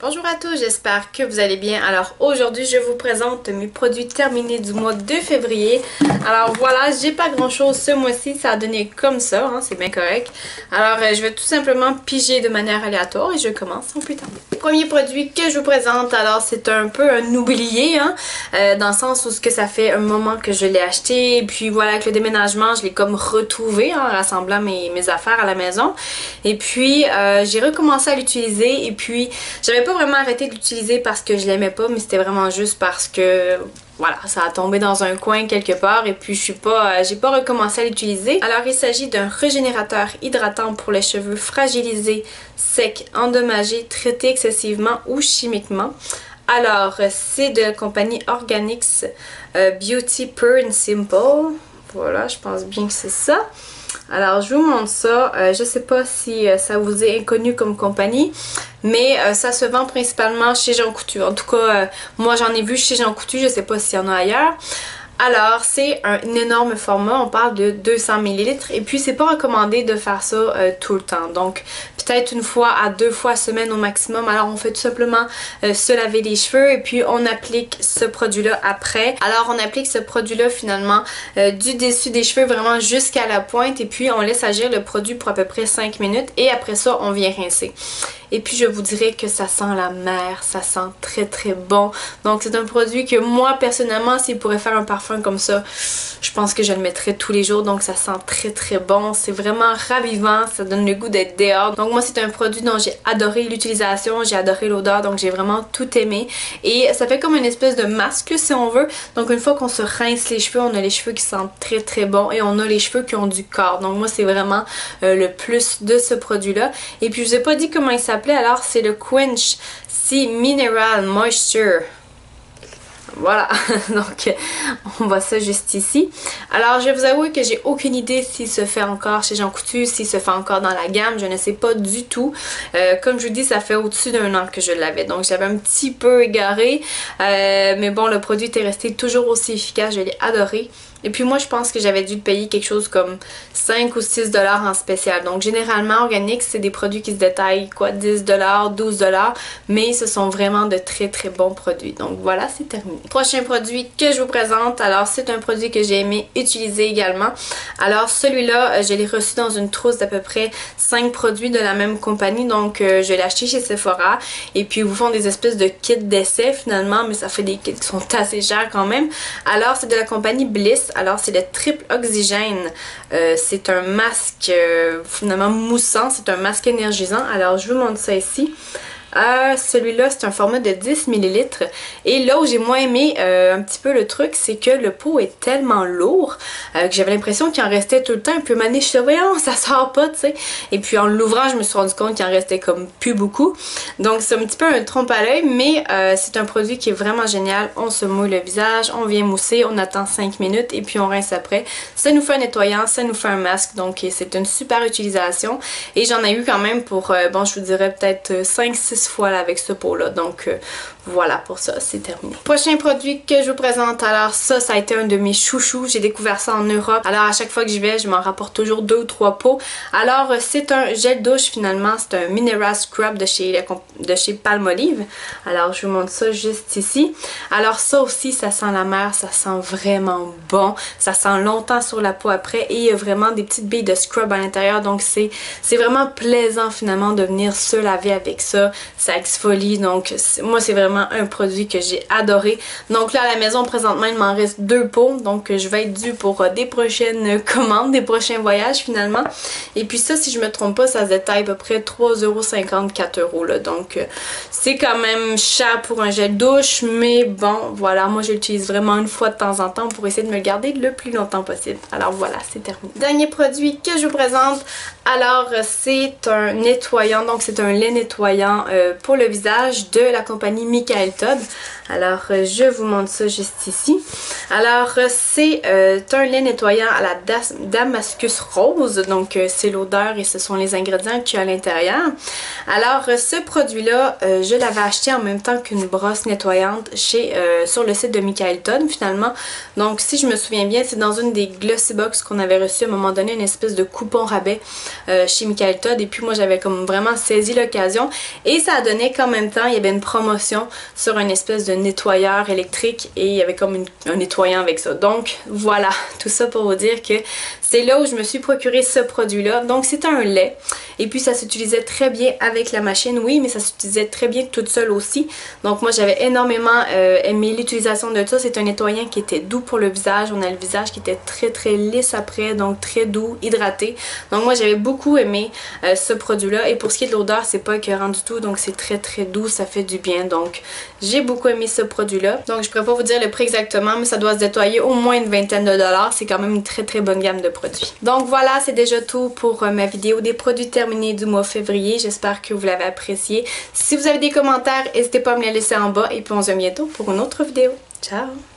Bonjour à tous, j'espère que vous allez bien. Alors aujourd'hui je vous présente mes produits terminés du mois de février. Alors voilà, j'ai pas grand chose ce mois-ci, ça a donné comme ça, hein, c'est bien correct. Alors je vais tout simplement piger de manière aléatoire et je commence sans plus tarder. Le premier produit que je vous présente, alors c'est un peu un oublié, hein, dans le sens où ça fait un moment que je l'ai acheté. Et puis voilà, avec le déménagement, je l'ai comme retrouvé en rassemblant mes affaires à la maison. Et puis j'ai recommencé à l'utiliser et puis j'avais pas vraiment arrêté de l'utiliser parce que je l'aimais pas, mais c'était vraiment juste parce que voilà, ça a tombé dans un coin quelque part et puis j'ai pas recommencé à l'utiliser. Alors il s'agit d'un régénérateur hydratant pour les cheveux fragilisés, secs, endommagés, traités excessivement ou chimiquement. Alors c'est de la compagnie Organics Beauty Pure and Simple. Voilà, je pense bien que c'est ça. Alors je vous montre ça, je sais pas si ça vous est inconnu comme compagnie, mais ça se vend principalement chez Jean Coutu. En tout cas, moi j'en ai vu chez Jean Coutu, je sais pas s'il y en a ailleurs. Alors c'est un énorme format, on parle de 200 ml et puis c'est pas recommandé de faire ça tout le temps. Donc peut-être une fois à deux fois à semaine au maximum. Alors on fait tout simplement se laver les cheveux et puis on applique ce produit là après. Alors on applique ce produit là finalement du dessus des cheveux vraiment jusqu'à la pointe et puis on laisse agir le produit pour à peu près 5 minutes et après ça on vient rincer. Et puis je vous dirais que ça sent la mer, ça sent très très bon. Donc c'est un produit que moi personnellement, s'il pourrait faire un parfum comme ça, je pense que je le mettrais tous les jours. Donc ça sent très très bon, c'est vraiment ravivant, ça donne le goût d'être dehors. Donc moi c'est un produit dont j'ai adoré l'utilisation, j'ai adoré l'odeur, donc j'ai vraiment tout aimé. Et ça fait comme une espèce de masque si on veut. Donc une fois qu'on se rince les cheveux, on a les cheveux qui sentent très très bon et on a les cheveux qui ont du corps. Donc moi c'est vraiment le plus de ce produit là. Et puis je vous ai pas dit comment il s'appelle. Alors c'est le Quench Sea Mineral Moisture. Voilà, donc on voit ça juste ici. Alors je vais vous avouer que j'ai aucune idée s'il se fait encore chez Jean Coutu, s'il se fait encore dans la gamme, je ne sais pas du tout. Comme je vous dis, ça fait au-dessus d'un an que je l'avais, donc je l'avais un petit peu égaré. Mais bon, le produit est resté toujours aussi efficace, je l'ai adoré. Et puis moi je pense que j'avais dû payer quelque chose comme 5 ou 6 $ en spécial. Donc généralement Organics c'est des produits qui se détaillent quoi 10 $, 12 $, mais ce sont vraiment de très très bons produits. Donc voilà, c'est terminé. Prochain produit que je vous présente, alors c'est un produit que j'ai aimé utiliser également. Alors celui-là je l'ai reçu dans une trousse d'à peu près 5 produits de la même compagnie. Donc je l'ai acheté chez Sephora et puis ils vous font des espèces de kits d'essai finalement, mais ça fait des kits qui sont assez chers quand même. Alors c'est de la compagnie Bliss. Alors c'est le triple oxygène, c'est un masque finalement moussant, c'est un masque énergisant. Alors je vous montre ça ici. Celui-là c'est un format de 10 ml et là où j'ai moins aimé un petit peu le truc, c'est que le pot est tellement lourd que j'avais l'impression qu'il en restait tout le temps. Et puis je suis voyons, ça sort pas, tu sais. Et puis en l'ouvrant je me suis rendu compte qu'il en restait comme plus beaucoup. Donc c'est un petit peu un trompe à l'œil, mais c'est un produit qui est vraiment génial. On se mouille le visage, on vient mousser, on attend 5 minutes et puis on rince après. Ça nous fait un nettoyant, ça nous fait un masque, donc c'est une super utilisation. Et j'en ai eu quand même pour, bon je vous dirais peut-être 5-6 fois là avec ce pot là, donc voilà, pour ça c'est terminé. Prochain produit que je vous présente, alors ça a été un de mes chouchous, j'ai découvert ça en Europe. Alors à chaque fois que j'y vais je m'en rapporte toujours 2 ou 3 pots. Alors c'est un gel douche finalement, c'est un Mineral Scrub de chez Palmolive. Alors je vous montre ça juste ici. Alors ça aussi ça sent la mer, ça sent vraiment bon, ça sent longtemps sur la peau après et il y a vraiment des petites billes de scrub à l'intérieur, donc c'est vraiment plaisant finalement de venir se laver avec ça. Ça exfolie, donc moi c'est vraiment un produit que j'ai adoré. Donc là à la maison présentement il m'en reste 2 pots, donc je vais être due pour des prochaines commandes, des prochains voyages finalement. Et puis ça, si je me trompe pas, ça se détaille à peu près 3,50 €, 4 € là, donc c'est quand même cher pour un gel douche, mais bon voilà, moi je l'utilise vraiment une fois de temps en temps pour essayer de me le garder le plus longtemps possible. Alors voilà, c'est terminé. Dernier produit que je vous présente, alors c'est un nettoyant, donc c'est un lait nettoyant pour le visage de la compagnie Michael Todd. Alors je vous montre ça juste ici. Alors c'est un lait nettoyant à la Damascus Rose, donc c'est l'odeur et ce sont les ingrédients qu'il y a à l'intérieur. Alors ce produit là je l'avais acheté en même temps qu'une brosse nettoyante sur le site de Michael Todd finalement. Donc si je me souviens bien, c'est dans une des Glossy Box qu'on avait reçu à un moment donné, une espèce de coupon rabais. chez Michael Todd et puis moi j'avais comme vraiment saisi l'occasion et ça a donné qu'en même temps il y avait une promotion sur une espèce de nettoyeur électrique et il y avait comme un nettoyant avec ça. Donc voilà, tout ça pour vous dire que c'est là où je me suis procuré ce produit-là. Donc c'est un lait et puis ça s'utilisait très bien avec la machine, oui, mais ça s'utilisait très bien toute seule aussi. Donc moi j'avais énormément aimé l'utilisation de ça. C'est un nettoyant qui était doux pour le visage. On a le visage qui était très lisse après, donc très doux, hydraté. Donc moi j'avais beaucoup aimé ce produit-là. Et pour ce qui est de l'odeur, c'est pas écœurant du tout. Donc c'est très doux, ça fait du bien. Donc j'ai beaucoup aimé ce produit-là. Donc je pourrais pas vous dire le prix exactement, mais ça doit se nettoyer au moins une vingtaine de dollars. C'est quand même une très bonne gamme de produits. Donc voilà, c'est déjà tout pour ma vidéo des produits terminés du mois février. J'espère que vous l'avez apprécié. Si vous avez des commentaires, n'hésitez pas à me les laisser en bas. Et puis on se voit bientôt pour une autre vidéo. Ciao!